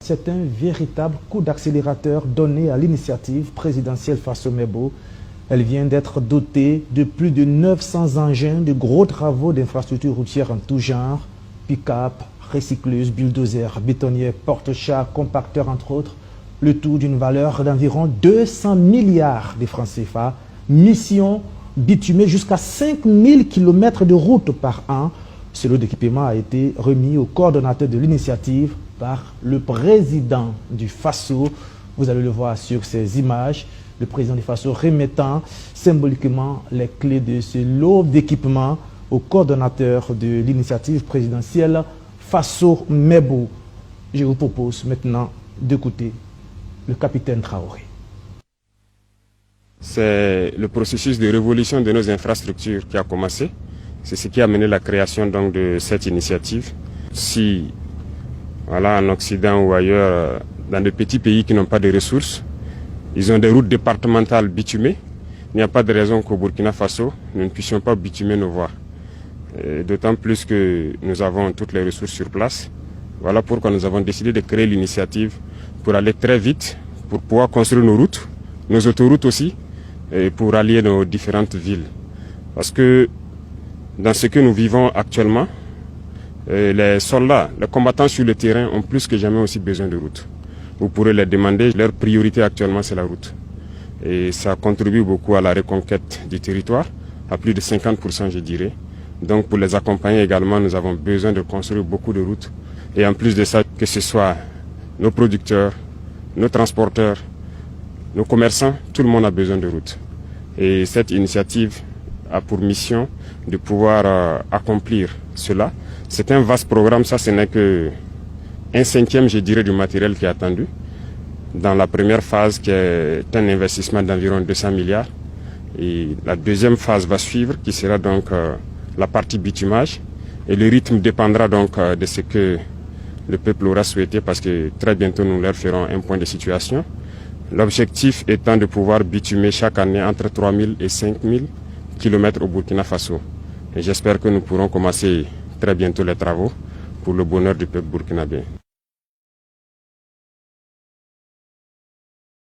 c'est un véritable coup d'accélérateur donné à l'initiative présidentielle Faso Mebo. Elle vient d'être dotée de plus de 900 engins de gros travaux d'infrastructures routières en tout genre, pick-up, recycleuses, bulldozers, bétonnières, porte-chars, compacteurs entre autres, le tout d'une valeur d'environ 200 milliards de francs CFA. Mission bitumer jusqu'à 5000 km de route par an. Ce lot d'équipement a été remis au coordonnateur de l'initiative par le président du Faso. Vous allez le voir sur ces images. Le président du Faso remettant symboliquement les clés de ce lot d'équipement au coordonnateur de l'initiative présidentielle Faso Mebo. Je vous propose maintenant d'écouter le capitaine Traoré. C'est le processus de révolution de nos infrastructures qui a commencé. C'est ce qui a mené la création donc de cette initiative. Si, voilà, en Occident ou ailleurs, dans de petits pays qui n'ont pas de ressources, ils ont des routes départementales bitumées, il n'y a pas de raison qu'au Burkina Faso, nous ne puissions pas bitumer nos voies. D'autant plus que nous avons toutes les ressources sur place. Voilà pourquoi nous avons décidé de créer l'initiative pour aller très vite, pour pouvoir construire nos routes, nos autoroutes aussi, et pour allier nos différentes villes. Parce que dans ce que nous vivons actuellement, les soldats, les combattants sur le terrain ont plus que jamais aussi besoin de routes. Vous pourrez les demander, leur priorité actuellement c'est la route. Et ça contribue beaucoup à la reconquête du territoire, à plus de 50% je dirais. Donc pour les accompagner également, nous avons besoin de construire beaucoup de routes. Et en plus de ça, que ce soit nos producteurs, nos transporteurs, nos commerçants, tout le monde a besoin de routes. Et cette initiative a pour mission de pouvoir accomplir cela. C'est un vaste programme, ça ce n'est que un cinquième, je dirais, du matériel qui est attendu. Dans la première phase, qui est un investissement d'environ 200 milliards. Et la deuxième phase va suivre, qui sera donc la partie bitumage. Et le rythme dépendra donc de ce que le peuple aura souhaité, parce que très bientôt nous leur ferons un point de situation. L'objectif étant de pouvoir bitumer chaque année entre 3000 et 5000 km au Burkina Faso. Et j'espère que nous pourrons commencer très bientôt les travaux pour le bonheur du peuple burkinabé.